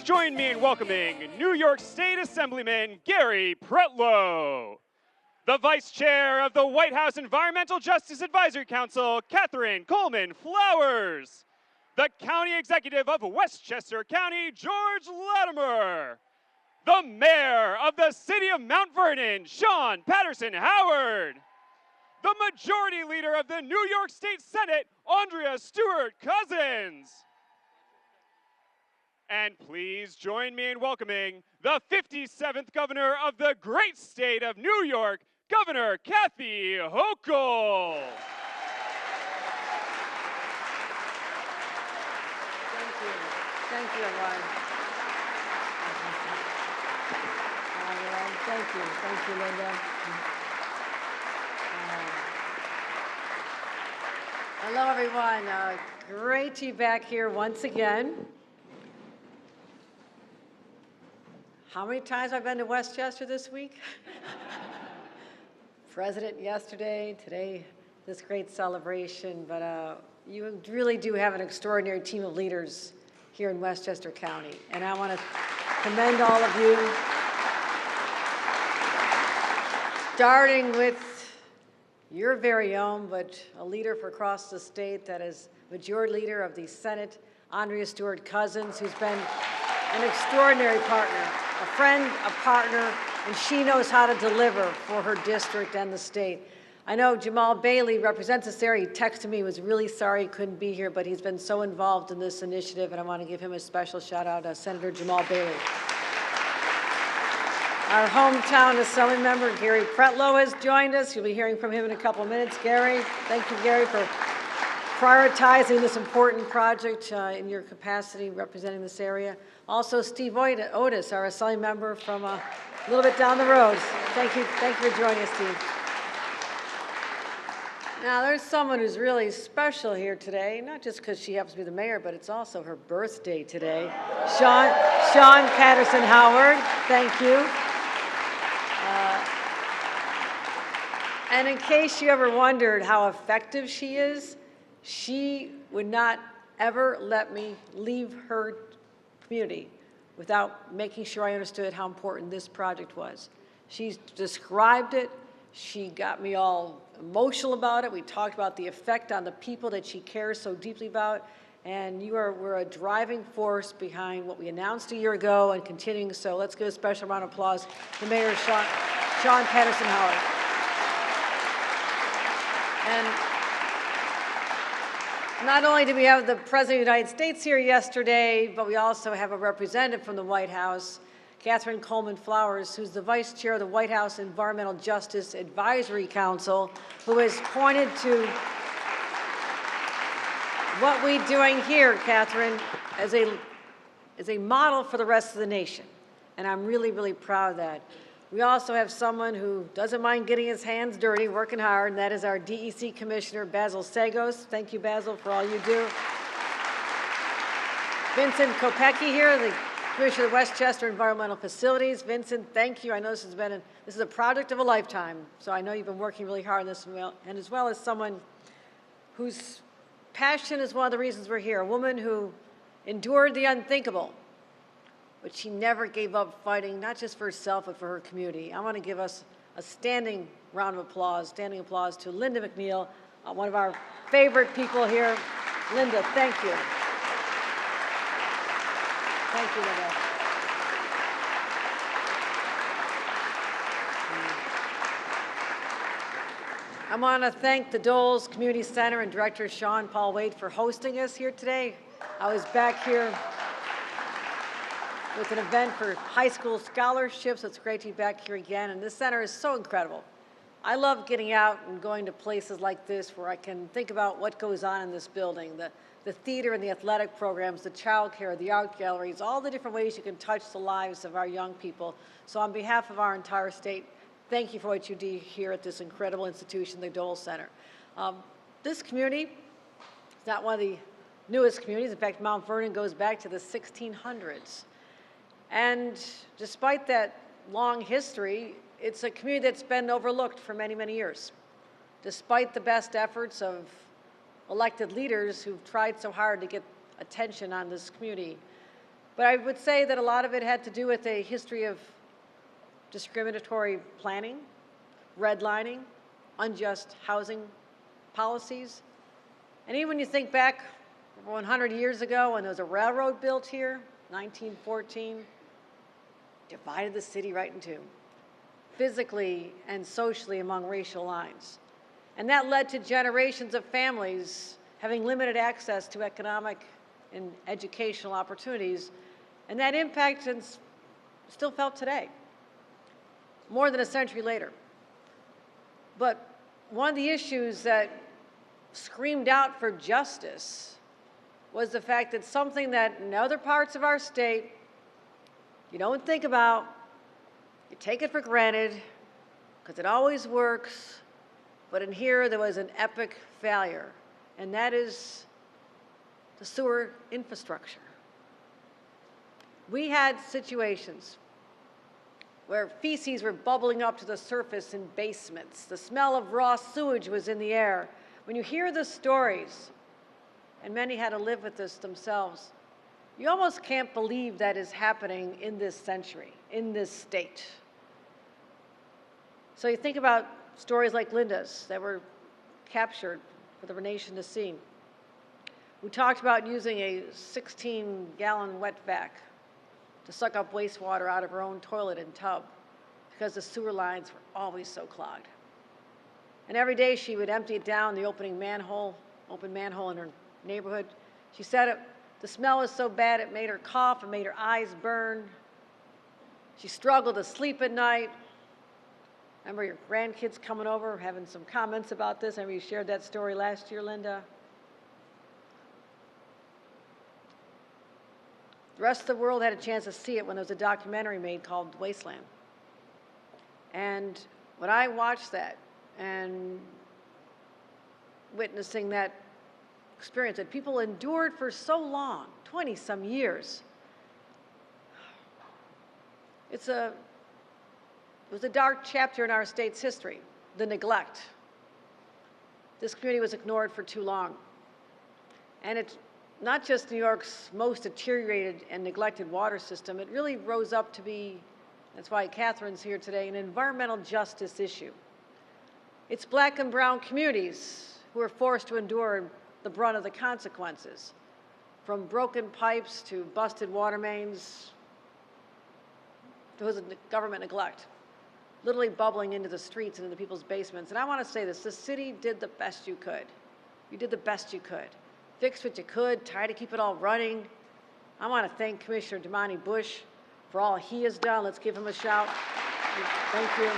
join me in welcoming New York State Assemblyman Gary Pretlow, the Vice Chair of the White House Environmental Justice Advisory Council, Catherine Coleman Flowers, the County Executive of Westchester County, George Latimer, the Mayor of the City of Mount Vernon, Shawyn Patterson-Howard, the Majority Leader of the New York State Senate, Andrea Stewart-Cousins. And please join me in welcoming the 57th Governor of the great state of New York, Governor Kathy Hochul. Thank you. Thank you, everyone. Thank you. Thank you, Linda. Hello, everyone. Great to be back here once again. How many times have I been to Westchester this week? President yesterday, today, this great celebration. But you really do have an extraordinary team of leaders here in Westchester County. And I want to commend all of you, starting with your very own, but a leader for across the state that is Majority Leader of the Senate, Andrea Stewart-Cousins, who's been an extraordinary partner, a friend, a partner, and she knows how to deliver for her district and the state. I know Jamal Bailey represents this area. He texted me, he was really sorry he couldn't be here, but he's been so involved in this initiative, and I want to give him a special shout out, Senator Jamal Bailey. Our hometown Assembly member, Gary Pretlow, has joined us. You'll be hearing from him in a couple of minutes. Gary, thank you, Gary, for prioritizing this important project in your capacity representing this area. Also, Steve Otis, our Assembly member from a little bit down the road. Thank you for joining us, Steve. Now, there's someone who's really special here today, not just because she happens to be the mayor, but it's also her birthday today. Shawyn Patterson-Howard, thank you. And in case you ever wondered how effective she is, she would not ever let me leave her community without making sure I understood how important this project was. She described it. She got me all emotional about it. We talked about the effect on the people that she cares so deeply about. And we're a driving force behind what we announced a year ago and continuing. So let's give a special round of applause to Mayor Shawyn Patterson-Howard. And not only did we have the President of the United States here yesterday, but we also have a representative from the White House, Catherine Coleman Flowers, who's the Vice Chair of the White House Environmental Justice Advisory Council, who has pointed to what we're doing here, Catherine, as a model for the rest of the nation. And I'm really, really proud of that. We also have someone who doesn't mind getting his hands dirty, working hard, and that is our DEC Commissioner, Basil Sagos. Thank you, Basil, for all you do. Vincent Kopecki here, the Commissioner of Westchester Environmental Facilities. Vincent, thank you. I know this is a project of a lifetime, so I know you've been working really hard on this, and as well as someone whose passion is one of the reasons we're here, a woman who endured the unthinkable, but she never gave up fighting, not just for herself, but for her community. I want to give us a standing round of applause, standing applause to Linda McNeil, one of our favorite people here. Linda, thank you. Thank you, Linda. I want to thank the Doles Community Center and Director Sean Paul Wade for hosting us here today. I was back here with an event for high school scholarships. It's great to be back here again, and this center is so incredible. I love getting out and going to places like this where I can think about what goes on in this building, the theater and the athletic programs, the child care, the art galleries, all the different ways you can touch the lives of our young people. So on behalf of our entire state, thank you for what you do here at this incredible institution, the Dole Center. This community is not one of the newest communities. In fact, Mount Vernon goes back to the 1600s. And despite that long history, it's a community that's been overlooked for many, many years. Despite the best efforts of elected leaders who've tried so hard to get attention on this community, But I would say that a lot of it had to do with a history of discriminatory planning, redlining, unjust housing policies. And even when you think back 100 years ago when there was a railroad built here, 1914, divided the city right in two, physically and socially among racial lines. And that led to generations of families having limited access to economic and educational opportunities, and that impact is still felt today, more than a century later. But one of the issues that screamed out for justice was the fact that something that in other parts of our state you don't think about, you take it for granted because it always works, but in here there was an epic failure, and that is the sewer infrastructure. We had situations where feces were bubbling up to the surface in basements. The smell of raw sewage was in the air. When you hear the stories, and many had to live with this themselves, you almost can't believe that is happening in this century, in this state. So you think about stories like Linda's that were captured for the nation to see. We talked about using a 16-gallon wet vac to suck up wastewater out of her own toilet and tub because the sewer lines were always so clogged. And every day she would empty it down the open manhole in her neighborhood. She said the smell was so bad it made her cough and made her eyes burn. She struggled to sleep at night. Remember your grandkids coming over, having some comments about this? Remember you shared that story last year, Linda? The rest of the world had a chance to see it when there was a documentary made called Wasteland. And when I watched that and witnessing that experience that people endured for so long, 20-some years, it was a dark chapter in our state's history, the neglect. This community was ignored for too long. And it's not just New York's most deteriorated and neglected water system, it really rose up to be, that's why Catherine's here today, an environmental justice issue. It's black and brown communities who are forced to endure the brunt of the consequences, from broken pipes to busted water mains. There was a government neglect, literally bubbling into the streets and into people's basements. And I want to say this, the city did the best you could. You did the best you could. Fixed what you could, tried to keep it all running. I want to thank Commissioner Damani Bush for all he has done. Let's give him a shout. Thank you.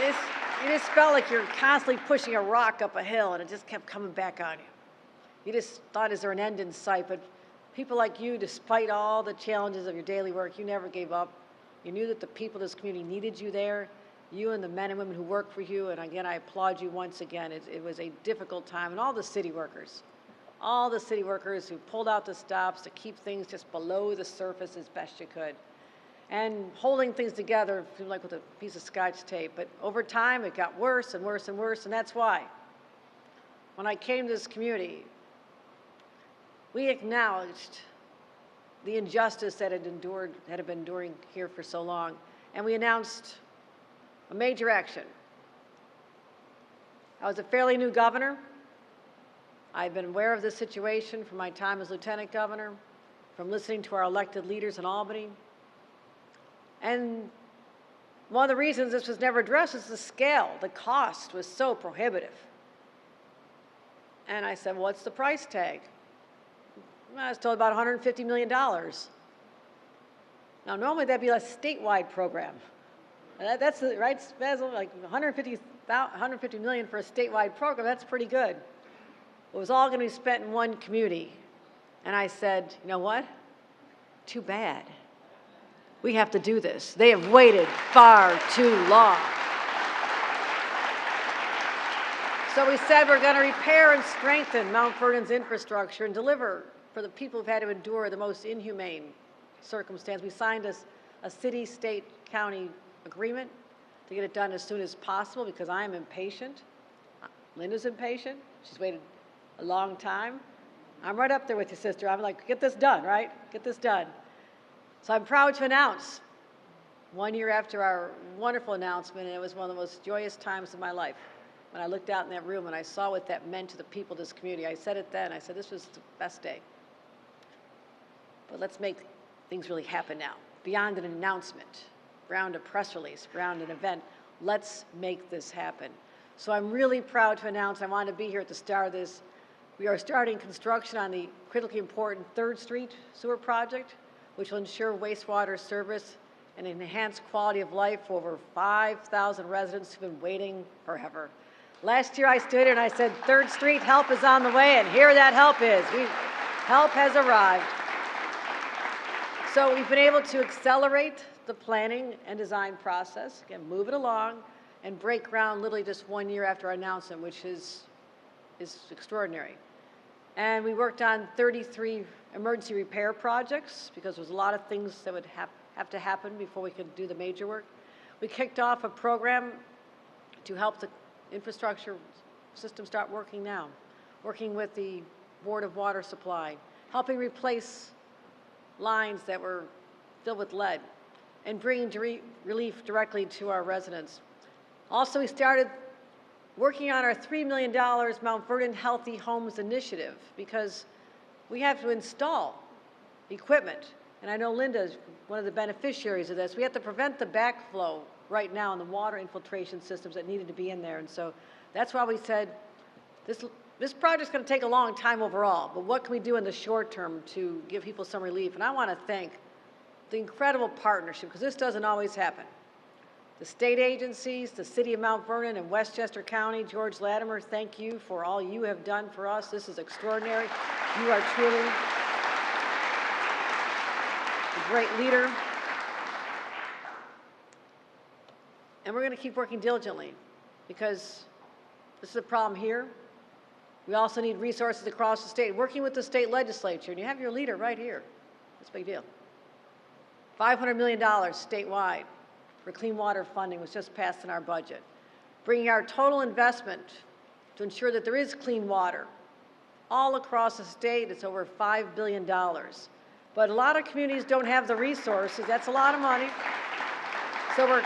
It just felt like you're constantly pushing a rock up a hill and it just kept coming back on you. You just thought, is there an end in sight? But people like you, despite all the challenges of your daily work, you never gave up. You knew that the people of this community needed you there, you and the men and women who work for you. And again, I applaud you once again. It was a difficult time. And all the city workers who pulled out the stops to keep things just below the surface as best you could. And holding things together, like with a piece of Scotch tape. But over time, it got worse and worse and worse, and that's why when I came to this community, we acknowledged the injustice that had been enduring here for so long, and we announced a major action. I was a fairly new governor. I've been aware of this situation from my time as lieutenant governor, from listening to our elected leaders in Albany. And one of the reasons this was never addressed is the scale. The cost was so prohibitive. And I said, what's the price tag? I was told about $150 million. Now, normally that'd be a statewide program. That's right, like $150 million for a statewide program. That's pretty good. It was all going to be spent in one community. And I said, you know what? Too bad. We have to do this. They have waited far too long. So we said we're going to repair and strengthen Mount Vernon's infrastructure and deliver for the people who've had to endure the most inhumane circumstance. We signed a city, state, county agreement to get it done as soon as possible because I am impatient. Linda's impatient. She's waited a long time. I'm right up there with you, sister. I'm like, get this done, right? Get this done. So I'm proud to announce, 1 year after our wonderful announcement, and it was one of the most joyous times of my life, when I looked out in that room and I saw what that meant to the people of this community. I said it then, I said, this was the best day. But let's make things really happen now. Beyond an announcement, beyond a press release, beyond an event, let's make this happen. So I'm really proud to announce, I wanted to be here at the start of this. We are starting construction on the critically important 3rd Street sewer project, which will ensure wastewater service and enhance quality of life for over 5,000 residents who've been waiting forever. Last year I stood here and I said, 3rd Street, help is on the way, and here that help is. Help has arrived. So we've been able to accelerate the planning and design process, again, move it along, and break ground literally just 1 year after our announcement, which is extraordinary. And we worked on 33 emergency repair projects because there's a lot of things that would have to happen before we could do the major work. We kicked off a program to help the infrastructure system start working now, working with the Board of Water Supply, helping replace lines that were filled with lead, and bringing relief directly to our residents. Also, we started working on our $3 million Mount Vernon Healthy Homes Initiative because we have to install equipment. And I know Linda is one of the beneficiaries of this. We have to prevent the backflow right now in the water infiltration systems that needed to be in there. And so that's why we said this project's going to take a long time overall, but what can we do in the short term to give people some relief? And I want to thank the incredible partnership, because this doesn't always happen. The state agencies, the city of Mount Vernon and Westchester County, George Latimer, thank you for all you have done for us. This is extraordinary. You are truly a great leader. And we're going to keep working diligently because this is a problem here. We also need resources across the state, working with the state legislature, and you have your leader right here. That's a big deal. $500 million statewide for clean water funding was just passed in our budget, bringing our total investment to ensure that there is clean water all across the state. It's over $5 billion. But a lot of communities don't have the resources. That's a lot of money. So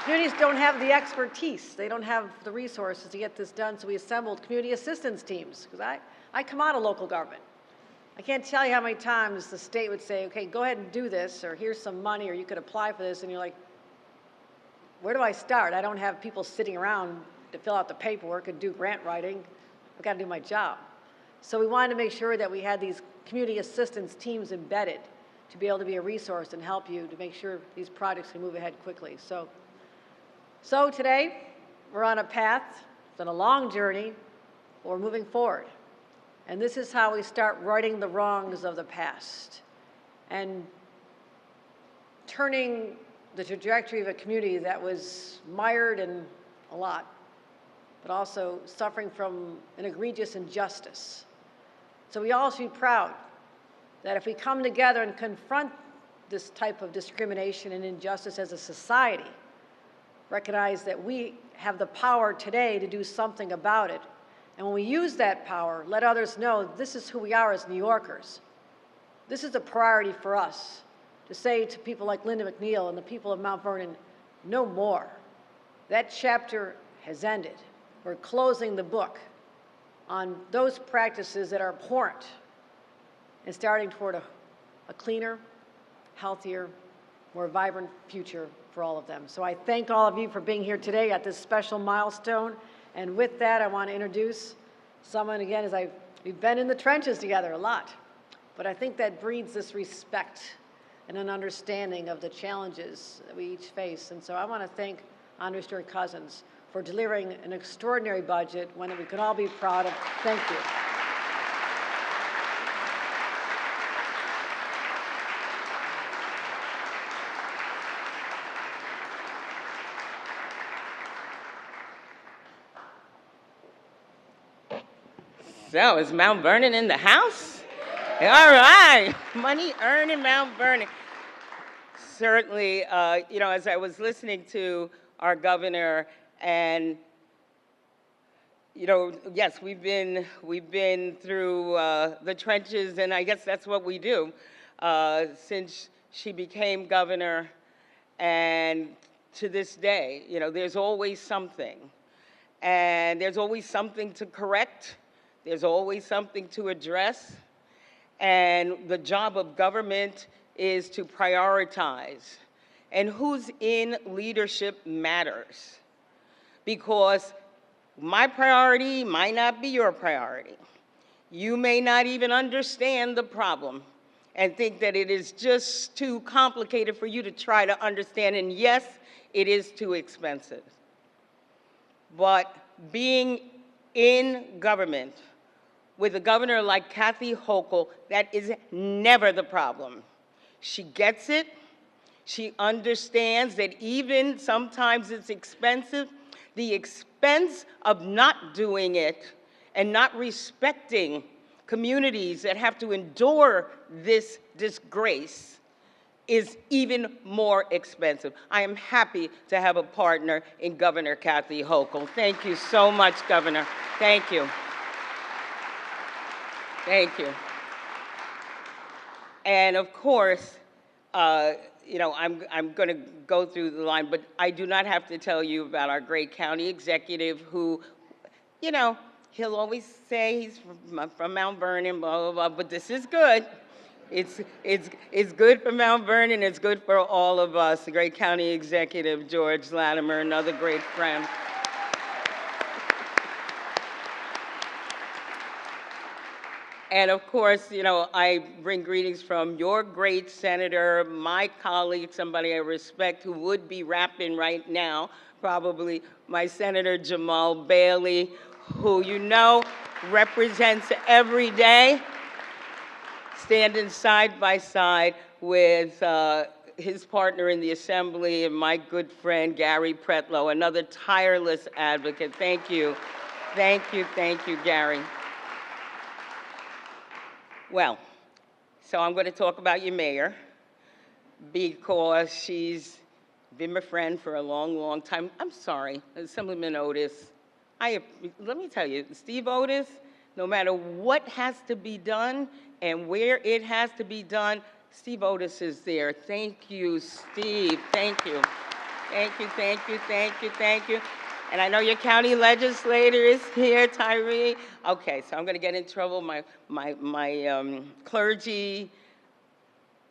communities don't have the expertise. They don't have the resources to get this done. So we assembled community assistance teams, because I come out of local government. I can't tell you how many times the state would say, okay, go ahead and do this, or here's some money, or you could apply for this, and you're like, where do I start? I don't have people sitting around to fill out the paperwork and do grant writing. I've got to do my job. So we wanted to make sure that we had these community assistance teams embedded to be able to be a resource and help you to make sure these projects can move ahead quickly. So today, we're on a path. It's been a long journey, but we're moving forward. And this is how we start righting the wrongs of the past and turning the trajectory of a community that was mired in a lot, but also suffering from an egregious injustice. So we all should be proud that if we come together and confront this type of discrimination and injustice as a society, recognize that we have the power today to do something about it. And when we use that power, let others know this is who we are as New Yorkers. This is a priority for us to say to people like Linda McNeil and the people of Mount Vernon, no more. That chapter has ended. We're closing the book on those practices that are abhorrent and starting toward a cleaner, healthier, more vibrant future for all of them. So I thank all of you for being here today at this special milestone. And with that, I want to introduce someone, again, we've been in the trenches together a lot, but I think that breeds this respect and an understanding of the challenges that we each face. And so I want to thank Andre Stewart-Cousins for delivering an extraordinary budget, one that we can all be proud of. Thank you. So, is Mount Vernon in the house? All right, money earned in Mount Vernon. Certainly, as I was listening to our governor and Yes, we've been through the trenches, and I guess that's what we do since she became governor, and to this day, there's always something, and there's always something to correct. There's always something to address, and the job of government is to prioritize, and who's in leadership matters, because my priority might not be your priority. You may not even understand the problem and think that it is just too complicated for you to try to understand, and yes, it is too expensive. But being in government with a governor like Kathy Hochul, that is never the problem. She gets it. She understands that even sometimes it's expensive. The expense of not doing it and not respecting communities that have to endure this disgrace is even more expensive. I am happy to have a partner in Governor Kathy Hochul. Thank you so much, Governor. Thank you. Thank you. And of course, I'm going to go through the line, but I do not have to tell you about our great county executive who, he'll always say he's from Mount Vernon, blah, blah, blah, but this is good. It's good for Mount Vernon. It's good for all of us. The great county executive, George Latimer, another great friend. And of course, I bring greetings from your great senator, my colleague, somebody I respect who would be rapping right now, probably my Senator Jamal Bailey, who represents every day, standing side by side with his partner in the Assembly and my good friend, Gary Pretlow, another tireless advocate. Thank you. Thank you, Gary. Well, so I'm going to talk about your mayor because she's been my friend for a long, long time. I'm sorry, Assemblyman Otis. Let me tell you, Steve Otis, no matter what has to be done and where it has to be done, Steve Otis is there. Thank you, Steve. Thank you. Thank you, thank you, thank you, thank you. And I know your county legislator is here, Tyree. Okay, so I'm going to get in trouble. My clergy,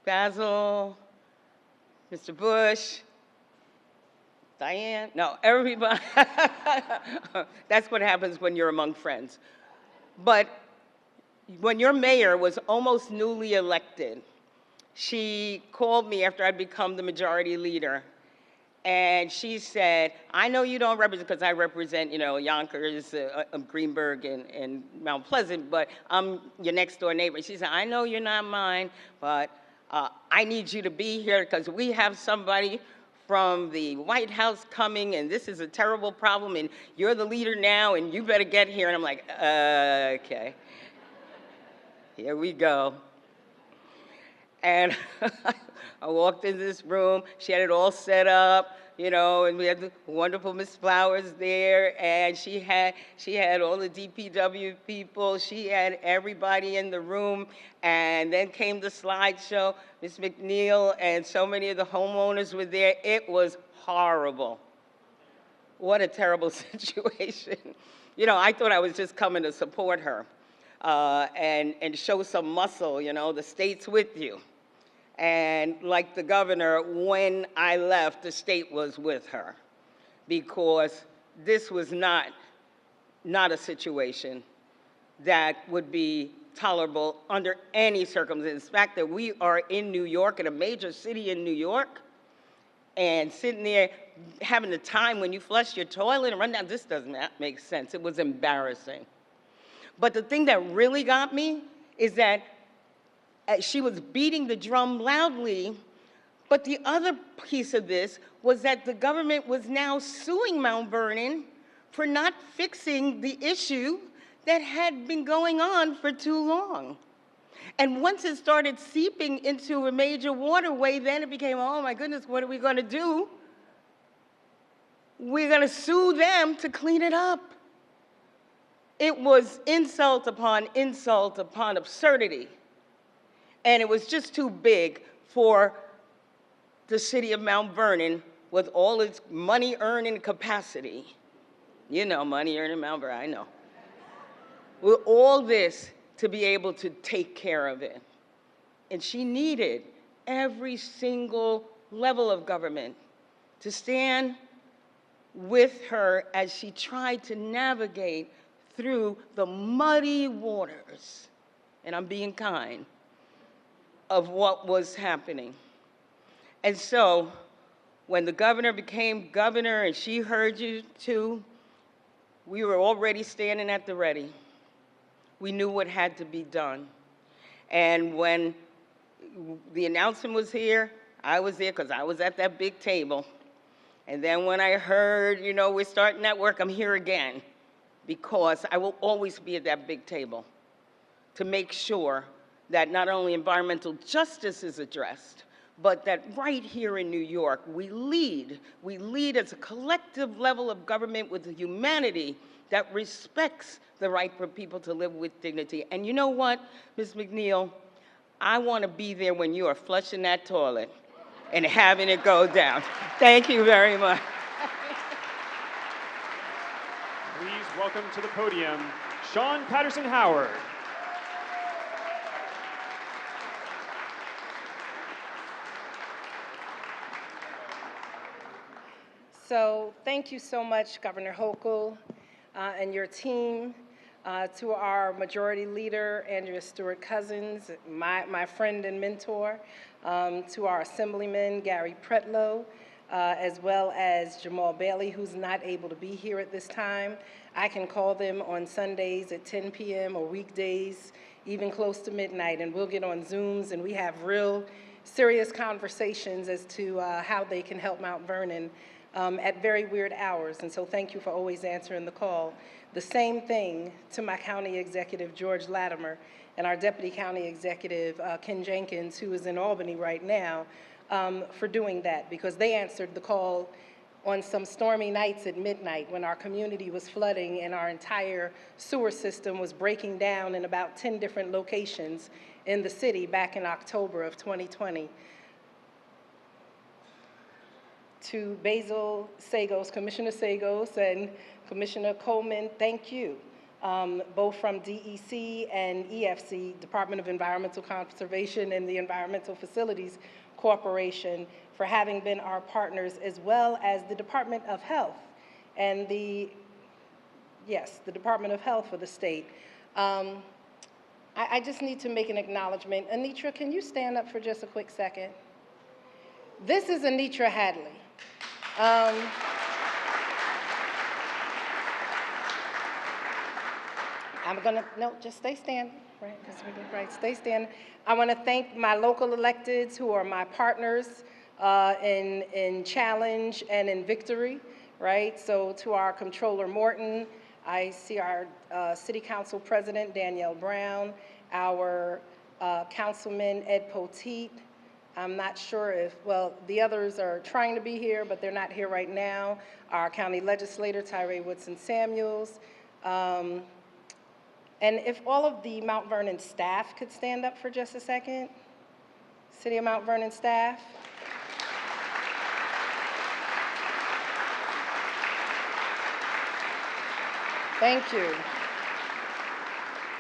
Basil, Mr. Bush, Diane. No, everybody. That's what happens when you're among friends. But when your mayor was almost newly elected, she called me after I'd become the majority leader. And she said, I know you don't represent, because I represent, Yonkers, Greenberg, and Mount Pleasant, but I'm your next door neighbor. She said, I know you're not mine, but I need you to be here because we have somebody from the White House coming, and this is a terrible problem, and you're the leader now, and you better get here. And I'm like, okay, here we go. And I walked in this room, she had it all set up, and we had the wonderful Miss Flowers there, and she had all the DPW people, she had everybody in the room, and then came the slideshow, Miss McNeil, and so many of the homeowners were there. It was horrible. What a terrible situation. I thought I was just coming to support her and show some muscle, the state's with you. And like the governor, when I left, the state was with her because this was not a situation that would be tolerable under any circumstance. The fact that we are in New York, in a major city in New York, and sitting there having the time when you flush your toilet and run down, this does not make sense. It was embarrassing. But the thing that really got me is that she was beating the drum loudly, but the other piece of this was that the government was now suing Mount Vernon for not fixing the issue that had been going on for too long. And once it started seeping into a major waterway, then it became, oh my goodness, what are we going to do? We're going to sue them to clean it up. It was insult upon absurdity. And it was just too big for the city of Mount Vernon with all its money earning capacity. You know, money earning Mount Vernon, I know. With all this to be able to take care of it. And she needed every single level of government to stand with her as she tried to navigate through the muddy waters, and I'm being kind, of what was happening. And so, when the governor became governor and she heard you too, we were already standing at the ready. We knew what had to be done. And when the announcement was here, I was there because I was at that big table. And then when I heard, you know, we're starting that work, I'm here again, because I will always be at that big table to make sure that not only environmental justice is addressed, but that right here in New York, we lead as a collective level of government with a humanity that respects the right for people to live with dignity. And you know what, Ms. McNeil, I want to be there when you are flushing that toilet and having it go down. Thank you very much. Please welcome to the podium, Shawyn Patterson-Howard. So thank you so much, Governor Hochul, and your team, to our Majority Leader, Andrea Stewart-Cousins, my friend and mentor, to our Assemblyman, Gary Pretlow, as well as Jamal Bailey, who's not able to be here at this time. I can call them on Sundays at 10 p.m. or weekdays, even close to midnight, and we'll get on Zooms and we have real serious conversations as to how they can help Mount Vernon at very weird hours. And so thank you for always answering the call. The same thing to my county executive, George Latimer, and our deputy county executive, Ken Jenkins, who is in Albany right now, for doing that, because they answered the call on some stormy nights at midnight when our community was flooding and our entire sewer system was breaking down in about 10 different locations in the city back in October of 2020. To Basil Sagos, Commissioner Sagos and Commissioner Coleman, thank you, both from DEC and EFC, Department of Environmental Conservation and the Environmental Facilities Corporation, for having been our partners, as well as the Department of Health and the Department of Health for the state. I just need to make an acknowledgement. Anitra, can you stand up for just a quick second? This is Anitra Hadley. Just stay standing, right, stay standing. I want to thank my local electeds who are my partners in challenge and in victory, right? So to our Comptroller Morton, I see our City Council President Danielle Brown, our Councilman Ed Poteet. I'm not sure if, well, the others are trying to be here, but they're not here right now. Our County Legislator, Tyree Woodson Samuels. And if all of the Mount Vernon staff could stand up for just a second. City of Mount Vernon staff. Thank you.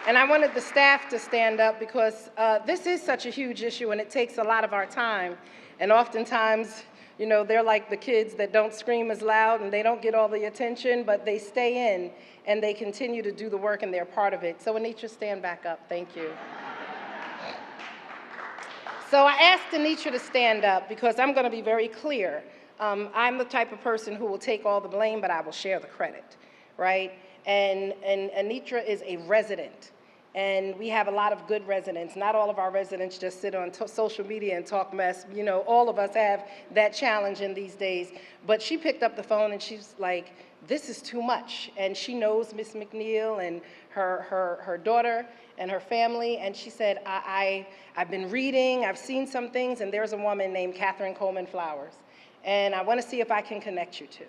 And I wanted the staff to stand up because this is such a huge issue and it takes a lot of our time. And oftentimes, you know, they're like the kids that don't scream as loud and they don't get all the attention, but they stay in and they continue to do the work and they're part of it. So Anitra, stand back up. Thank you. So I asked Anitra to stand up because I'm going to be very clear. I'm the type of person who will take all the blame, but I will share the credit, right? And Anitra is a resident. And we have a lot of good residents. Not all of our residents just sit on social media and talk mess. You know, all of us have that challenge in these days. But she picked up the phone and she's like, this is too much. And she knows Miss McNeil and her daughter and her family. And she said, I've been reading, I've seen some things, and there's a woman named Catherine Coleman Flowers. And I want to see if I can connect you to.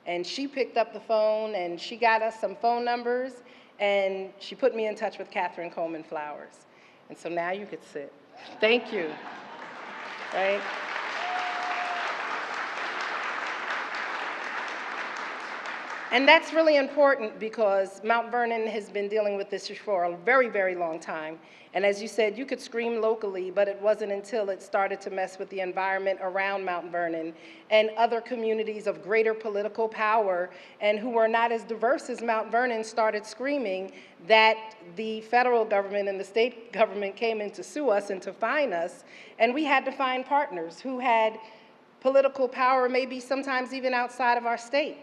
And she picked up the phone and she got us some phone numbers. And she put me in touch with Catherine Coleman Flowers. And so now you could sit. Thank you. Right? And that's really important because Mount Vernon has been dealing with this for a very, very long time. And as you said, you could scream locally, but it wasn't until it started to mess with the environment around Mount Vernon and other communities of greater political power and who were not as diverse as Mount Vernon started screaming that the federal government and the state government came in to sue us and to fine us. And we had to find partners who had political power, maybe sometimes even outside of our state,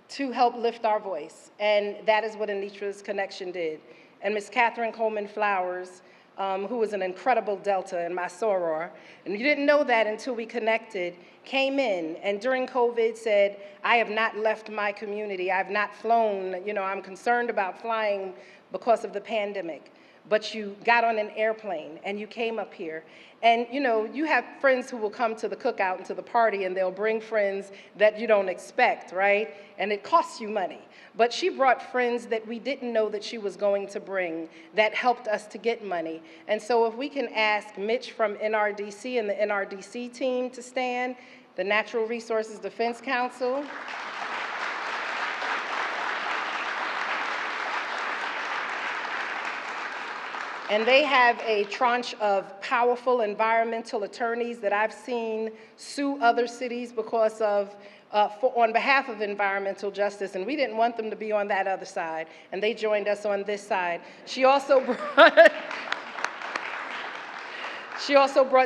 to help lift our voice. And that is what Anitra's connection did. And Ms. Catherine Coleman Flowers, who was an incredible Delta in my soror, and you didn't know that until we connected, came in and during COVID said, I have not left my community, I've not flown, I'm concerned about flying because of the pandemic. But you got on an airplane and you came up here. And you have friends who will come to the cookout and to the party and they'll bring friends that you don't expect, right? And it costs you money. But she brought friends that we didn't know that she was going to bring that helped us to get money. And so if we can ask Mitch from NRDC and the NRDC team to stand, the Natural Resources Defense Council. And they have a tranche of powerful environmental attorneys that I've seen sue other cities because of, on behalf of environmental justice, and we didn't want them to be on that other side, and they joined us on this side. She also brought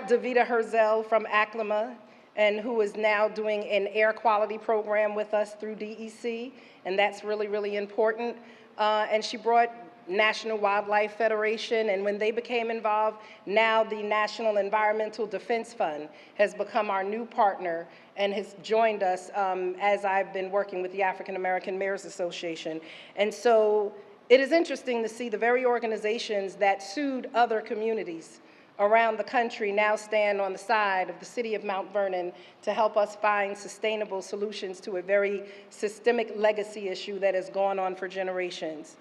Davita Herzel from Aclima, and who is now doing an air quality program with us through DEC, and that's really, really important. And she brought National Wildlife Federation, and when they became involved, now the National Environmental Defense Fund has become our new partner and has joined us as I've been working with the African American Mayors Association. And so it is interesting to see the very organizations that sued other communities around the country now stand on the side of the city of Mount Vernon to help us find sustainable solutions to a very systemic legacy issue that has gone on for generations.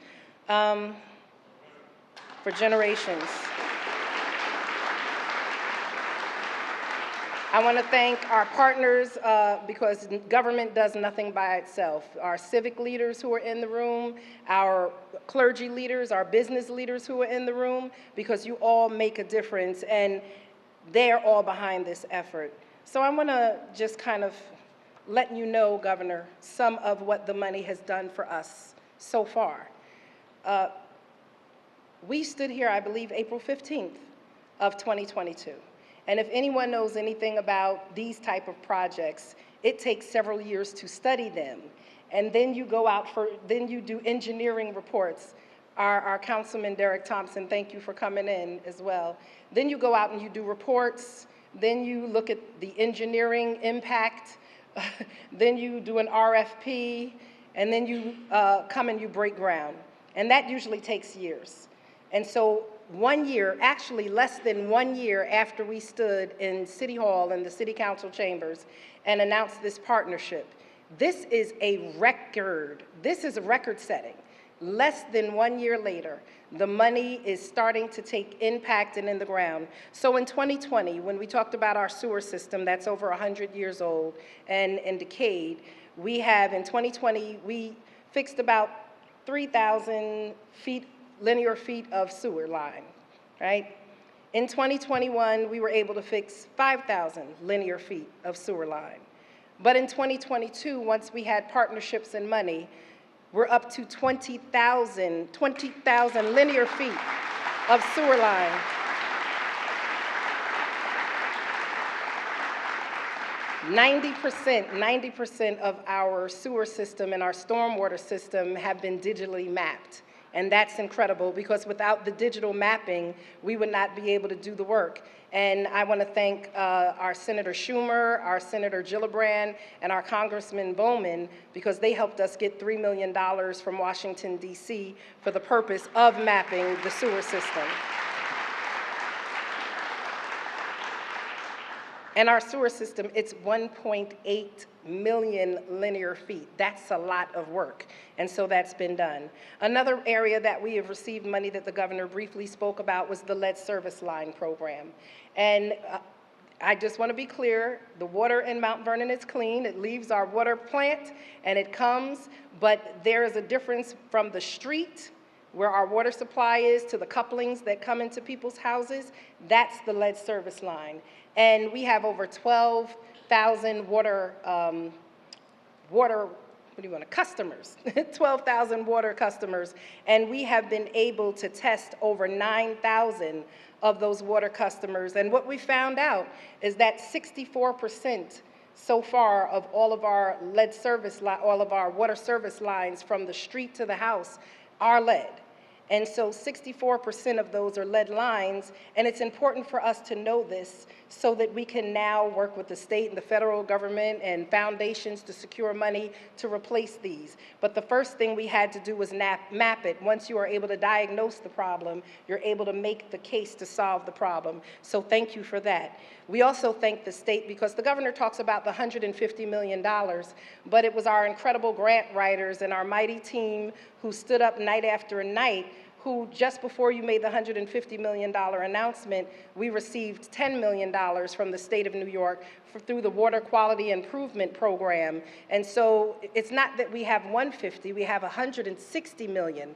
I want to thank our partners because government does nothing by itself. Our civic leaders who are in the room, our clergy leaders, our business leaders who are in the room, because you all make a difference and they're all behind this effort. So I want to just kind of let you know, Governor, some of what the money has done for us so far. We stood here, I believe, April 15th of 2022. And if anyone knows anything about these type of projects, it takes several years to study them. And then you go out then you do engineering reports. Our Councilman Derek Thompson, thank you for coming in as well. Then you go out and you do reports. Then you look at the engineering impact. Then you do an RFP. And then you come and you break ground. And that usually takes years. And so 1 year, actually less than 1 year after we stood in City Hall and the City Council chambers and announced this partnership, this is a record. This is a record setting. Less than 1 year later, the money is starting to take impact and in the ground. So in 2020, when we talked about our sewer system that's over 100 years old and decayed, we have in 2020, we fixed about 3,000 linear feet of sewer line, right? In 2021, we were able to fix 5,000 linear feet of sewer line. But in 2022, once we had partnerships and money, we're up to 20,000 linear feet of sewer line. 90% of our sewer system and our stormwater system have been digitally mapped. And that's incredible because without the digital mapping, we would not be able to do the work. And I want to thank our Senator Schumer, our Senator Gillibrand, and our Congressman Bowman because they helped us get $3 million from Washington, D.C. for the purpose of mapping the sewer system. And our sewer system, it's 1.8 million linear feet. That's a lot of work. And so that's been done. Another area that we have received money that the governor briefly spoke about was the lead service line program. And I just want to be clear, the water in Mount Vernon is clean. It leaves our water plant and it comes, but there is a difference from the street where our water supply is to the couplings that come into people's houses. That's the lead service line. And we have over 12,000 customers, 12,000 water customers, and we have been able to test over 9,000 of those water customers. And what we found out is that 64% so far of all of our all of our water service lines from the street to the house are lead. And so 64% of those are lead lines, and it's important for us to know this so that we can now work with the state and the federal government and foundations to secure money to replace these. But the first thing we had to do was map it. Once you are able to diagnose the problem, you're able to make the case to solve the problem. So thank you for that. We also thank the state because the governor talks about the $150 million, but it was our incredible grant writers and our mighty team who stood up night after night who, just before you made the $150 million announcement, we received $10 million from the state of New York through the Water Quality Improvement Program. And so it's not that we have 150, we have $160 million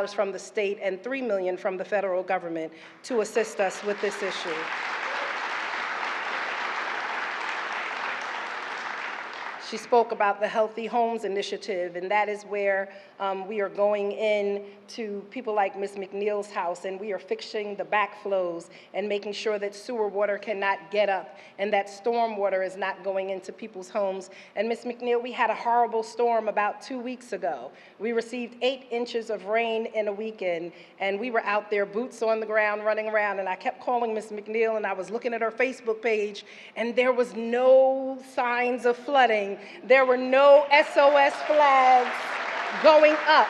from the state and $3 million from the federal government to assist us with this issue. She spoke about the Healthy Homes Initiative, and that is where we are going in to people like Ms. McNeil's house, and we are fixing the backflows and making sure that sewer water cannot get up and that storm water is not going into people's homes. And Ms. McNeil, we had a horrible storm about 2 weeks ago. We received 8 inches of rain in a weekend, and we were out there, boots on the ground, running around, and I kept calling Ms. McNeil, and I was looking at her Facebook page, and there was no signs of flooding. There were no SOS flags going up.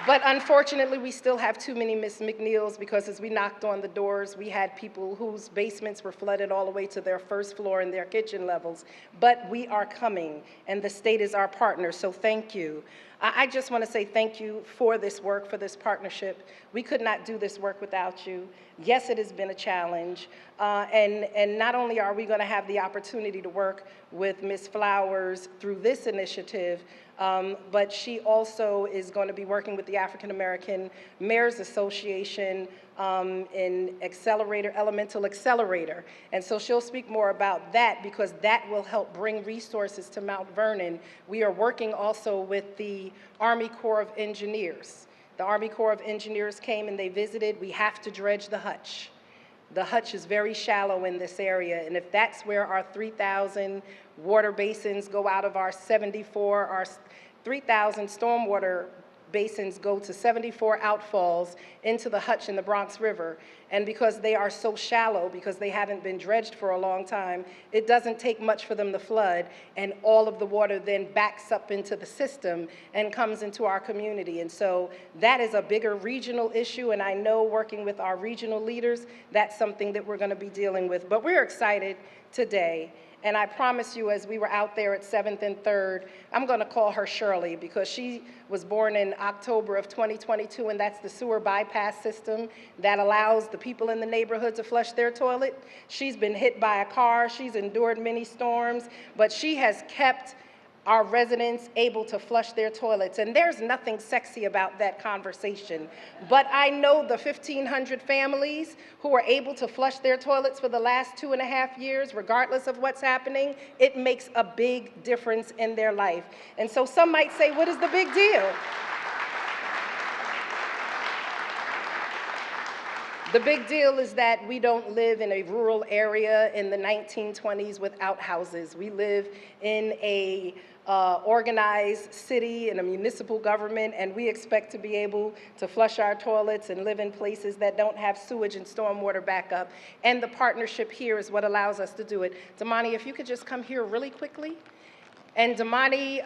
But unfortunately, we still have too many Ms. McNeils because as we knocked on the doors, we had people whose basements were flooded all the way to their first floor and their kitchen levels. But we are coming, and the state is our partner, so thank you. I just want to say thank you for this work, for this partnership. We could not do this work without you. Yes, it has been a challenge, and not only are we going to have the opportunity to work with Ms. Flowers through this initiative, but she also is going to be working with the African American Mayors Association in Elemental Accelerator. And so she'll speak more about that because that will help bring resources to Mount Vernon. We are working also with the Army Corps of Engineers. The Army Corps of Engineers came and they visited. We have to dredge the Hutch. The Hutch is very shallow in this area, and if that's where our 3,000 water basins go out of our 74, our 3,000 stormwater basins go to 74 outfalls into the Hutch in the Bronx River, and because they are so shallow, because they haven't been dredged for a long time, it doesn't take much for them to flood, and all of the water then backs up into the system and comes into our community. And so that is a bigger regional issue, and I know working with our regional leaders, that's something that we're going to be dealing with. But we're excited today. And I promise you, as we were out there at 7th and 3rd, I'm going to call her Shirley because she was born in October of 2022, and that's the sewer bypass system that allows the people in the neighborhood to flush their toilet. She's been hit by a car. She's endured many storms, but she has kept our residents able to flush their toilets. And there's nothing sexy about that conversation. But I know the 1,500 families who are able to flush their toilets for the last 2.5 years, regardless of what's happening. It makes a big difference in their life. And so some might say, what is the big deal? The big deal is that we don't live in a rural area in the 1920s with outhouses. We live in a organized city and a municipal government, and we expect to be able to flush our toilets and live in places that don't have sewage and stormwater backup. And the partnership here is what allows us to do it. Damani, if you could just come here really quickly. And Damani,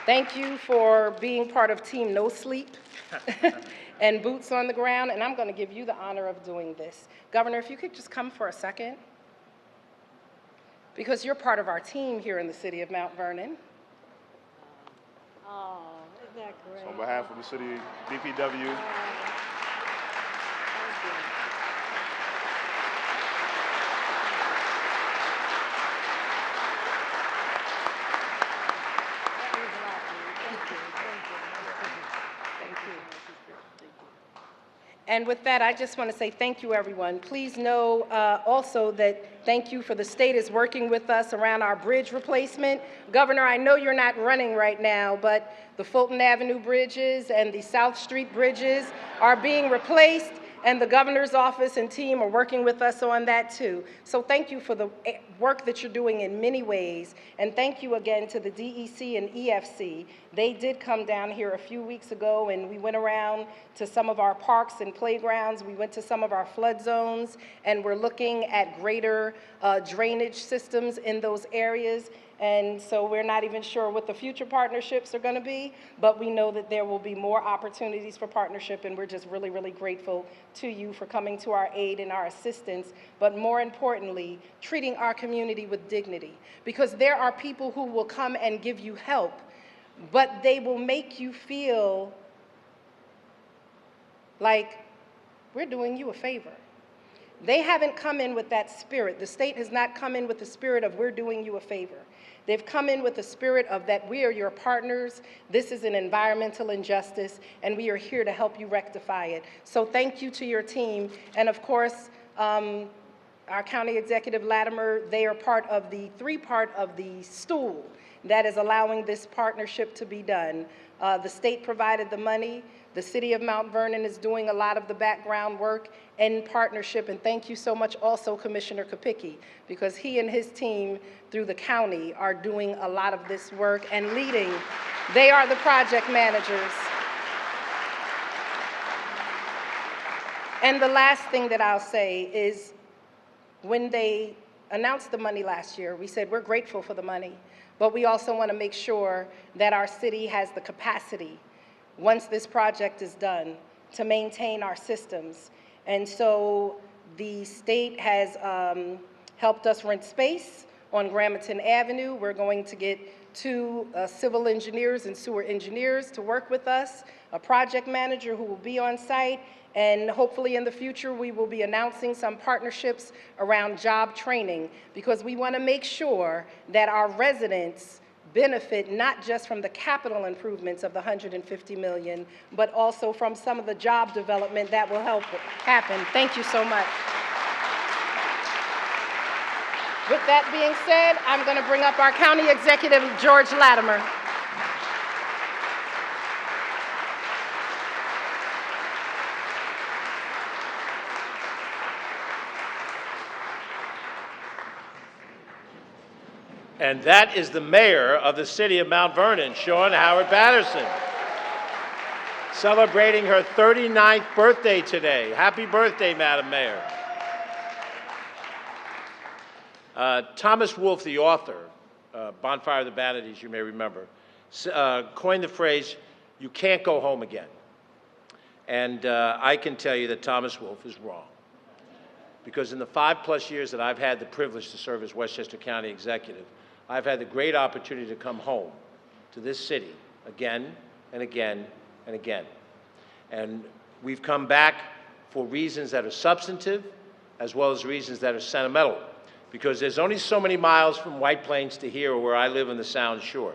Thank you for being part of Team No Sleep and Boots on the Ground, and I'm going to give you the honor of doing this. Governor, if you could just come for a second, because you're part of our team here in the city of Mount Vernon. Oh, isn't that great? So on behalf of the city DPW, And with that, I just want to say thank you, everyone. Please know also that thank you for the state is working with us around our bridge replacement. Governor, I know you're not running right now, but the Fulton Avenue bridges and the South Street bridges are being replaced, and the governor's office and team are working with us on that too. So thank you for the work that you're doing in many ways, and thank you again to the DEC and EFC. They did come down here a few weeks ago, and we went around to some of our parks and playgrounds. We went to some of our flood zones, and we're looking at greater drainage systems in those areas. And so we're not even sure what the future partnerships are going to be, but we know that there will be more opportunities for partnership, and we're just really, really grateful to you for coming to our aid and our assistance, but more importantly, treating our community with dignity. Because there are people who will come and give you help, but they will make you feel like we're doing you a favor. They haven't come in with that spirit. The state has not come in with the spirit of we're doing you a favor. They've come in with the spirit of that we are your partners, this is an environmental injustice, and we are here to help you rectify it. So thank you to your team. And of course, our County Executive Latimer, they are part of the three-part of the stool that is allowing this partnership to be done. The state provided the money. The city of Mount Vernon is doing a lot of the background work in partnership, and thank you so much also Commissioner Kopicki, because he and his team through the county are doing a lot of this work and leading. They are the project managers. And the last thing that I'll say is when they announced the money last year, we said we're grateful for the money, but we also want to make sure that our city has the capacity once this project is done to maintain our systems. And so the state has helped us rent space on Gramerton Avenue. We're going to get 2 civil engineers and sewer engineers to work with us, a project manager who will be on site, and hopefully in the future we will be announcing some partnerships around job training, because we want to make sure that our residents benefit not just from the capital improvements of the $150 million, but also from some of the job development that will help happen. Thank you so much. With that being said, I'm going to bring up our County Executive, George Latimer. And that is the mayor of the city of Mount Vernon, Shawyn Howard Patterson, celebrating her 39th birthday today. Happy birthday, Madam Mayor. Thomas Wolfe, the author, Bonfire of the Vanities, you may remember, coined the phrase, "You can't go home again." And I can tell you that Thomas Wolfe is wrong. Because in the 5+ years that I've had the privilege to serve as Westchester County Executive, I've had the great opportunity to come home to this city again and again and again. And we've come back for reasons that are substantive as well as reasons that are sentimental, because there's only so many miles from White Plains to here, where I live in the Sound Shore.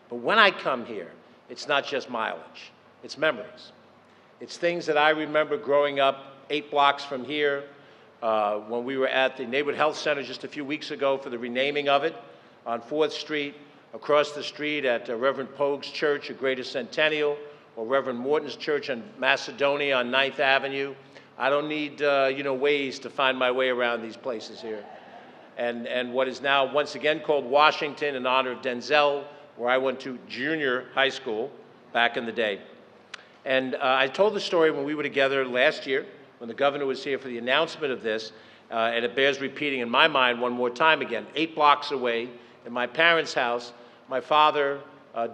But when I come here, it's not just mileage, it's memories. It's things that I remember growing up 8 blocks from here, when we were at the Neighborhood Health Center just a few weeks ago for the renaming of it, on 4th Street, across the street at Reverend Pogue's Church at Greater Centennial, or Reverend Morton's Church on Macedonia on 9th Avenue. I don't need ways to find my way around these places here. And what is now once again called Washington in honor of Denzel, where I went to junior high school back in the day. And I told the story when we were together last year, when the governor was here for the announcement of this, and it bears repeating in my mind one more time again. 8 blocks away, in my parents' house, my father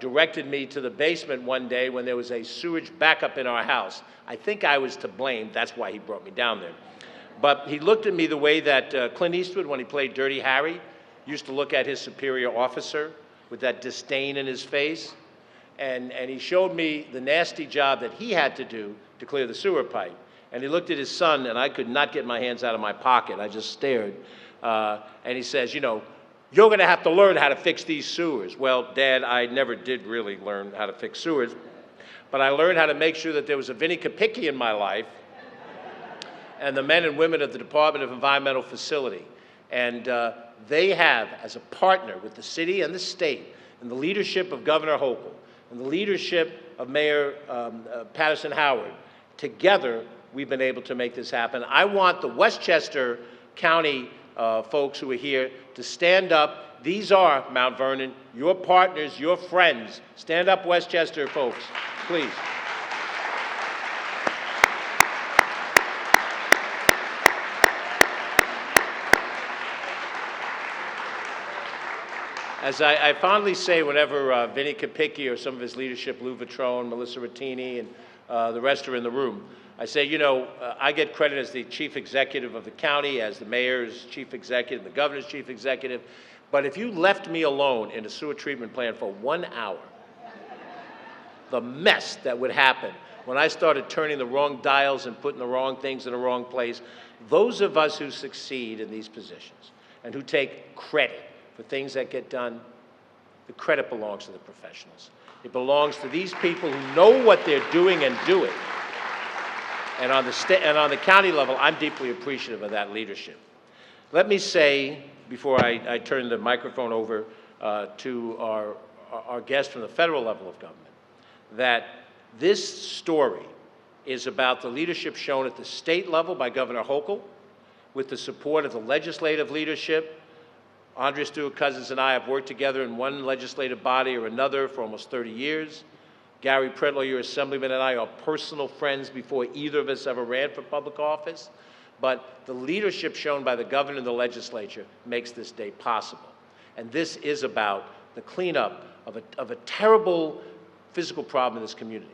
directed me to the basement one day when there was a sewage backup in our house. I think I was to blame. That's why he brought me down there. But he looked at me the way that Clint Eastwood, when he played Dirty Harry, used to look at his superior officer with that disdain in his face. And he showed me the nasty job that he had to do to clear the sewer pipe. And he looked at his son, and I could not get my hands out of my pocket. I just stared. And he says, you know, you're going to have to learn how to fix these sewers. Well, Dad, I never did really learn how to fix sewers, but I learned how to make sure that there was a Vinnie Kapicki in my life and the men and women of the Department of Environmental Facility. And they have, as a partner with the city and the state, and the leadership of Governor Hochul, and the leadership of Mayor Patterson-Howard, together we've been able to make this happen. I want the Westchester County folks who are here to stand up. These are, Mount Vernon, your partners, your friends. Stand up, Westchester folks, please. As I fondly say whenever Vinnie Kapicki or some of his leadership, Lou Vitrone, Melissa Rattini, and the rest are in the room, I say, you know, I get credit as the chief executive of the county, as the mayor's chief executive, the governor's chief executive, but if you left me alone in a sewer treatment plant for 1 hour, the mess that would happen when I started turning the wrong dials and putting the wrong things in the wrong place, those of us who succeed in these positions and who take credit for things that get done, the credit belongs to the professionals. It belongs to these people who know what they're doing and do it. And on the county level, I'm deeply appreciative of that leadership. Let me say, before I turn the microphone over to our guest from the federal level of government, that this story is about the leadership shown at the state level by Governor Hochul, with the support of the legislative leadership. Andrea Stewart-Cousins and I have worked together in one legislative body or another for almost 30 years. Gary Pretlow, your assemblyman, and I are personal friends before either of us ever ran for public office. But the leadership shown by the governor and the legislature makes this day possible. And this is about the cleanup of a terrible physical problem in this community.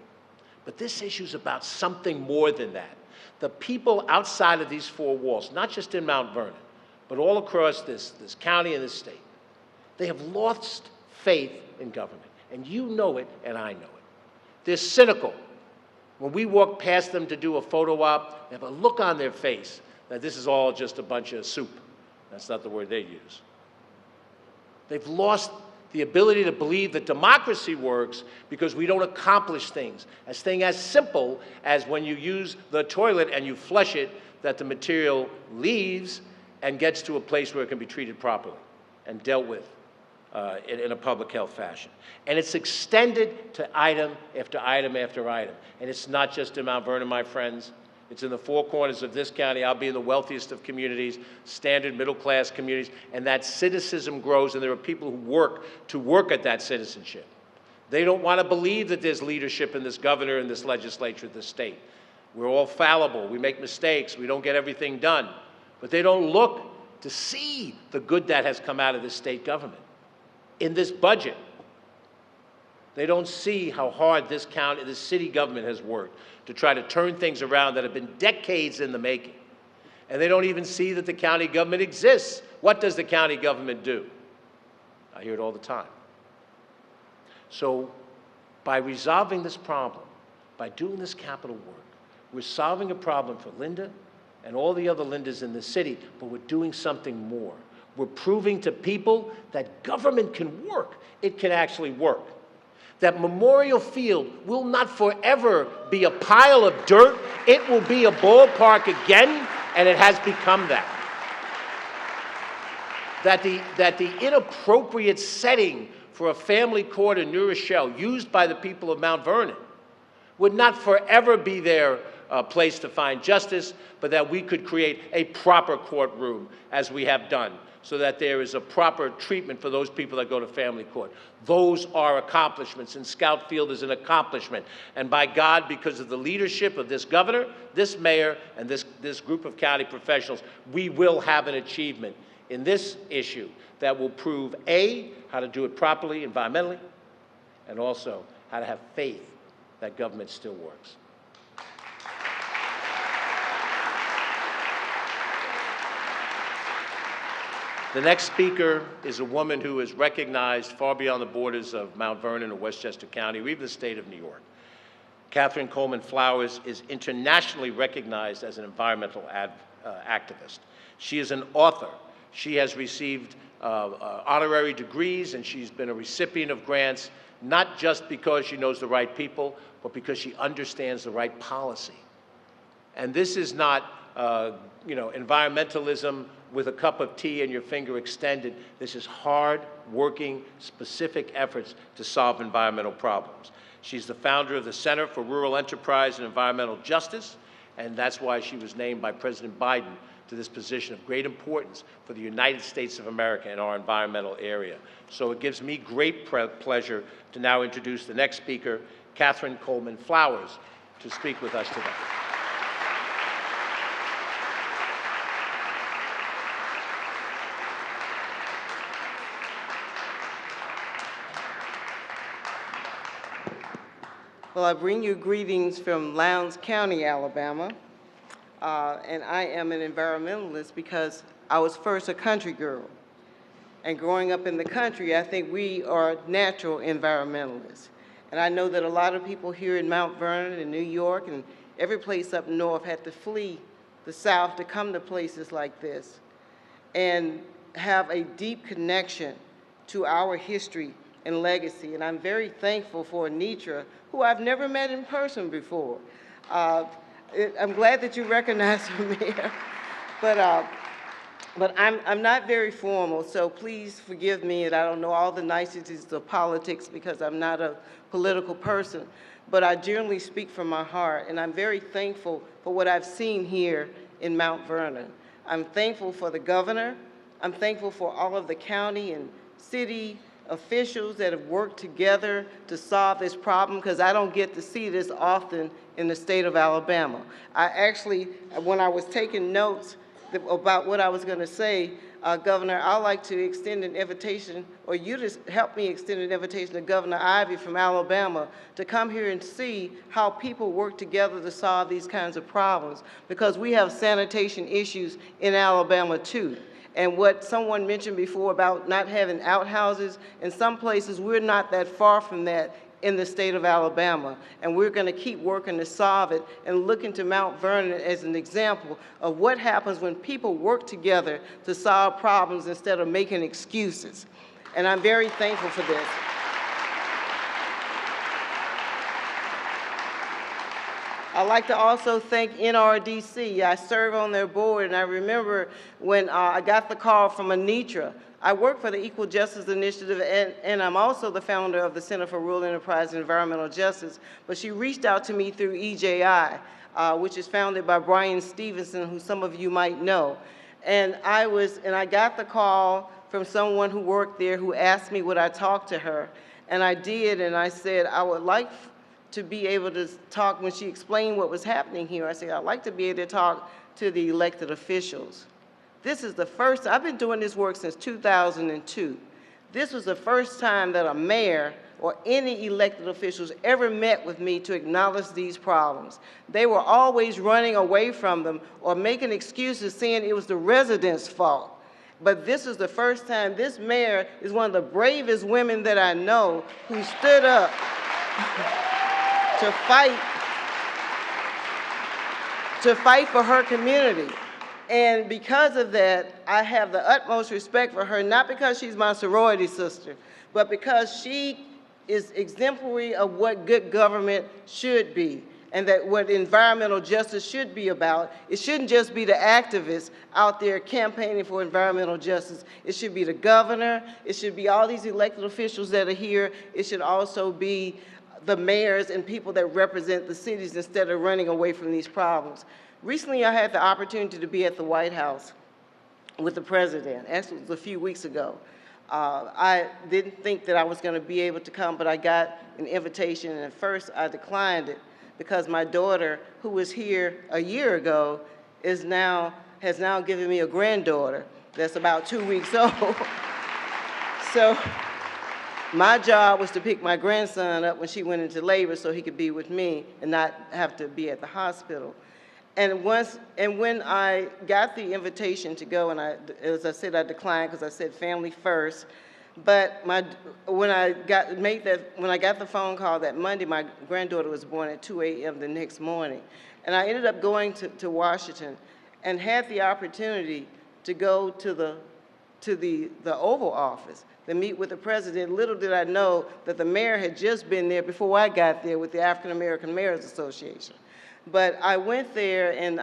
But this issue is about something more than that. The people outside of these four walls, not just in Mount Vernon, but all across this county and this state, they have lost faith in government. And you know it, and I know it. They're cynical. When we walk past them to do a photo op, they have a look on their face that this is all just a bunch of soup. That's not the word they use. They've lost the ability to believe that democracy works because we don't accomplish things. As simple as when you use the toilet and you flush it, that the material leaves and gets to a place where it can be treated properly and dealt with in a public health fashion. And it's extended to item after item after item. And it's not just in Mount Vernon, my friends. It's in the four corners of this county. I'll be in the wealthiest of communities, standard middle-class communities, and that citicism grows, and there are people who work at that citizenship. They don't want to believe that there's leadership in this governor and this legislature, this state. We're all fallible. We make mistakes. We don't get everything done. But they don't look to see the good that has come out of this state government. In this budget, they don't see how hard this county, this city government has worked to try to turn things around that have been decades in the making. And they don't even see that the county government exists. What does the county government do? I hear it all the time. So by resolving this problem, by doing this capital work, we're solving a problem for Linda and all the other Lindas in the city, but we're doing something more. We're proving to people that government can work. It can actually work. That Memorial Field will not forever be a pile of dirt. It will be a ballpark again, and it has become that. That the inappropriate setting for a family court in New Rochelle, used by the people of Mount Vernon, would not forever be their place to find justice, but that we could create a proper courtroom, as we have done, so that there is a proper treatment for those people that go to family court. Those are accomplishments, and Scout Field is an accomplishment. And by God, because of the leadership of this governor, this mayor, and this group of county professionals, we will have an achievement in this issue that will prove, A, how to do it properly environmentally, and also how to have faith that government still works. The next speaker is a woman who is recognized far beyond the borders of Mount Vernon or Westchester County, or even the state of New York. Catherine Coleman Flowers is internationally recognized as an environmental activist. She is an author. She has received honorary degrees, and she's been a recipient of grants, not just because she knows the right people, but because she understands the right policy. And this is not, environmentalism with a cup of tea and your finger extended. This is hard-working, specific efforts to solve environmental problems. She's the founder of the Center for Rural Enterprise and Environmental Justice, and that's why she was named by President Biden to this position of great importance for the United States of America in our environmental area. So it gives me great pleasure to now introduce the next speaker, Catherine Coleman Flowers, to speak with us today. Well, I bring you greetings from Lowndes County, Alabama, and I am an environmentalist because I was first a country girl. And growing up in the country, I think we are natural environmentalists. And I know that a lot of people here in Mount Vernon and New York and every place up north had to flee the South to come to places like this and have a deep connection to our history and legacy. And I'm very thankful for Anitra, who I've never met in person before. I'm glad that you recognize her, Mayor. But I'm not very formal, so please forgive me, and I don't know all the niceties of politics because I'm not a political person. But I generally speak from my heart, and I'm very thankful for what I've seen here in Mount Vernon. I'm thankful for the governor. I'm thankful for all of the county and city officials that have worked together to solve this problem, because I don't get to see this often in the state of Alabama. I actually, when I was taking notes about what I was going to say, Governor, I'd like to extend an invitation, or you just help me extend an invitation to Governor Ivey from Alabama to come here and see how people work together to solve these kinds of problems, because we have sanitation issues in Alabama too. And what someone mentioned before about not having outhouses, in some places we're not that far from that in the state of Alabama. And we're going to keep working to solve it and look into Mount Vernon as an example of what happens when people work together to solve problems instead of making excuses. And I'm very thankful for this. I'd like to also thank NRDC. I serve on their board, and I remember when I got the call from Anitra. I work for the Equal Justice Initiative, and I'm also the founder of the Center for Rural Enterprise and Environmental Justice, but she reached out to me through EJI, which is founded by Brian Stevenson, who some of you might know. And I got the call from someone who worked there who asked me would I talk to her, and I did, and I said I would like to be able to talk. When she explained what was happening here, I said, I'd like to be able to talk to the elected officials. This is the first, I've been doing this work since 2002. This was the first time that a mayor or any elected officials ever met with me to acknowledge these problems. They were always running away from them or making excuses saying it was the residents' fault. But this is the first time. This mayor is one of the bravest women that I know who stood up to fight for her community. And because of that, I have the utmost respect for her, not because she's my sorority sister, but because she is exemplary of what good government should be, and that what environmental justice should be about. It shouldn't just be the activists out there campaigning for environmental justice. It should be the governor. It should be all these elected officials that are here. It should also be the mayors and people that represent the cities instead of running away from these problems. Recently, I had the opportunity to be at the White House with the president. Actually, it was a few weeks ago. I didn't think that I was going to be able to come, but I got an invitation, and at first I declined it because my daughter, who was here a year ago, has now given me a granddaughter that's about 2 weeks old. So My job was to pick my grandson up when she went into labor so he could be with me and not have to be at the hospital. And when I got the invitation to go, and as I said, I declined because I said family first. But when I got the phone call that Monday, my granddaughter was born at 2 a.m. the next morning. And I ended up going to Washington and had the opportunity to go to the Oval Office to meet with the president. Little did I know that the mayor had just been there before I got there with the African American Mayors Association. But I went there, and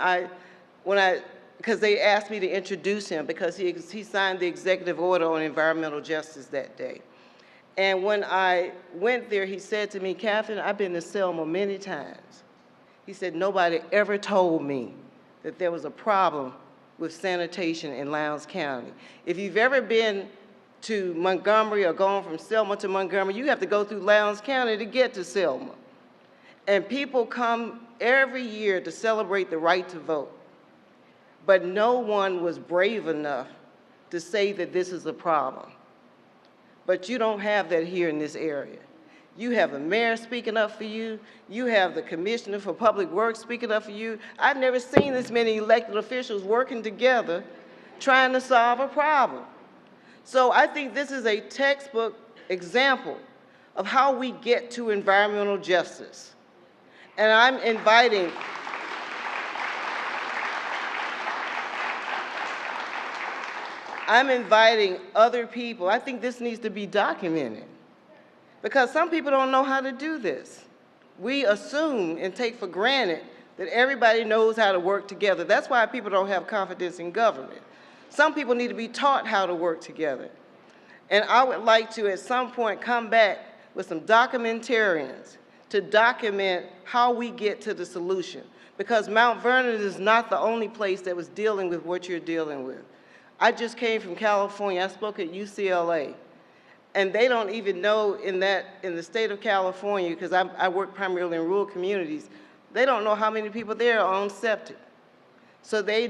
because they asked me to introduce him because he signed the executive order on environmental justice that day. And when I went there, he said to me, "Catherine, I've been to Selma many times." He said, "Nobody ever told me that there was a problem with sanitation in Lowndes County. If you've ever been to Montgomery or gone from Selma to Montgomery, you have to go through Lowndes County to get to Selma. And people come every year to celebrate the right to vote. But no one was brave enough to say that this is a problem. But you don't have that here in this area. You have the mayor speaking up for you. You have the commissioner for public works speaking up for you. I've never seen this many elected officials working together trying to solve a problem. So I think this is a textbook example of how we get to environmental justice. And I'm inviting other people. I think this needs to be documented because some people don't know how to do this. We assume and take for granted that everybody knows how to work together. That's why people don't have confidence in government. Some people need to be taught how to work together. And I would like to, at some point, come back with some documentarians to document how we get to the solution. Because Mount Vernon is not the only place that was dealing with what you're dealing with. I just came from California. I spoke at UCLA. And they don't even know in the state of California, because I work primarily in rural communities, they don't know how many people there are on septic. So they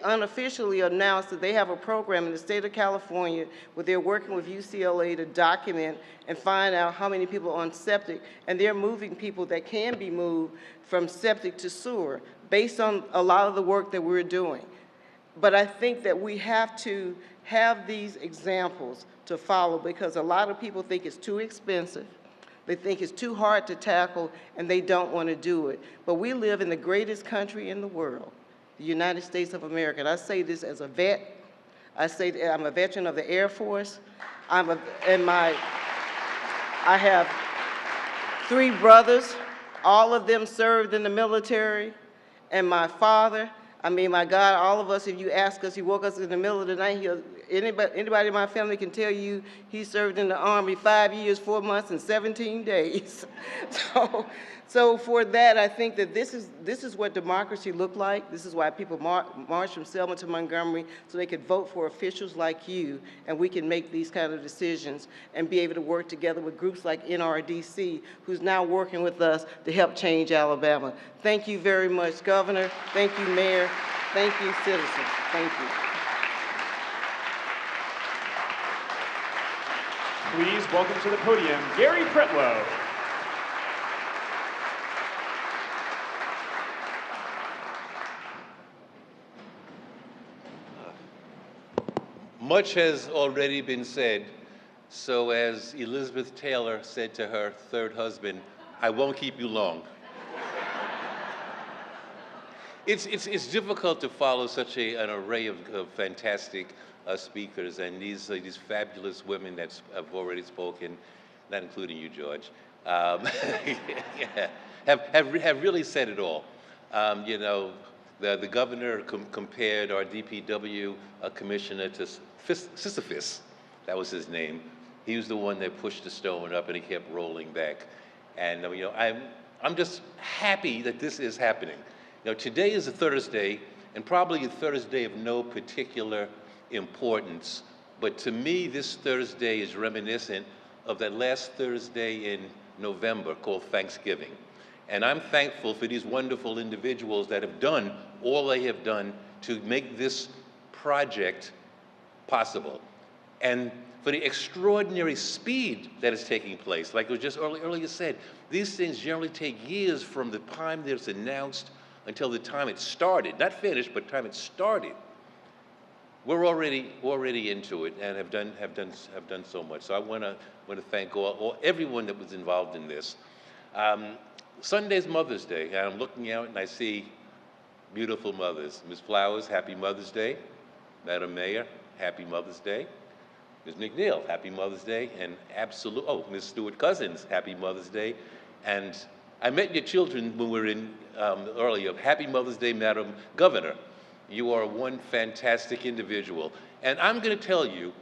unofficially announced that they have a program in the state of California where they're working with UCLA to document and find out how many people are on septic, and they're moving people that can be moved from septic to sewer based on a lot of the work that we're doing. But I think that we have to have these examples to follow because a lot of people think it's too expensive. They think it's too hard to tackle, and they don't want to do it. But we live in the greatest country in the world, the United States of America. And I say this as a vet. I say that I'm a veteran of the Air Force. I have 3 brothers. All of them served in the military. And my father, my God, all of us, if you ask us, he woke us in the middle of the night. Anybody in my family can tell you he served in the Army 5 years, 4 months, and 17 days. So for that, I think that this is what democracy looked like. This is why people marched from Selma to Montgomery, so they could vote for officials like you, and we can make these kind of decisions and be able to work together with groups like NRDC, who's now working with us to help change Alabama. Thank you very much, Governor. Thank you, Mayor. Thank you, citizens. Thank you. Please welcome to the podium Gary Pretlow. Much has already been said, so as Elizabeth Taylor said to her 3rd husband, I won't keep you long. It's difficult to follow such an array of fantastic speakers, and these fabulous women that have already spoken, not including you, George, have really said it all. The governor compared our DPW commissioner to Sisyphus. That was his name. He was the one that pushed the stone up, and he kept rolling back. And I'm just happy that this is happening. Today is a Thursday, and probably a Thursday of no particular importance, but to me, this Thursday is reminiscent of that last Thursday in November called Thanksgiving. And I'm thankful for these wonderful individuals that have done all they have done to make this project possible. And for the extraordinary speed that is taking place. Like it was just earlier said, these things generally take years from the time that it's announced until the time it started. Not finished, but time it started. We're already into it and have done so much. So I want to thank everyone that was involved in this. Sunday's Mother's Day, and I'm looking out and I see beautiful mothers. Ms. Flowers, happy Mother's Day. Madam Mayor, happy Mother's Day. Ms. McNeil, happy Mother's Day. And Ms. Stewart Cousins, happy Mother's Day. And I met your children when we were in earlier. Happy Mother's Day, Madam Governor. You are one fantastic individual. And I'm going to tell you,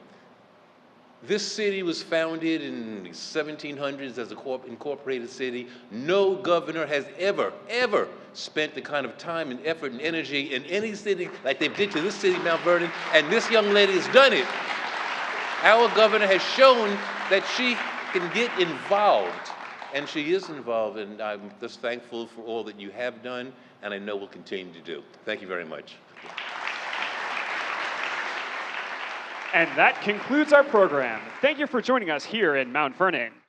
this city was founded in the 1700s as an incorporated city. No governor has ever spent the kind of time and effort and energy in any city like they did to this city, Mount Vernon, and this young lady has done it. Our governor has shown that she can get involved, and she is involved, and I'm just thankful for all that you have done, and I know will continue to do. Thank you very much. And that concludes our program. Thank you for joining us here in Mount Vernon.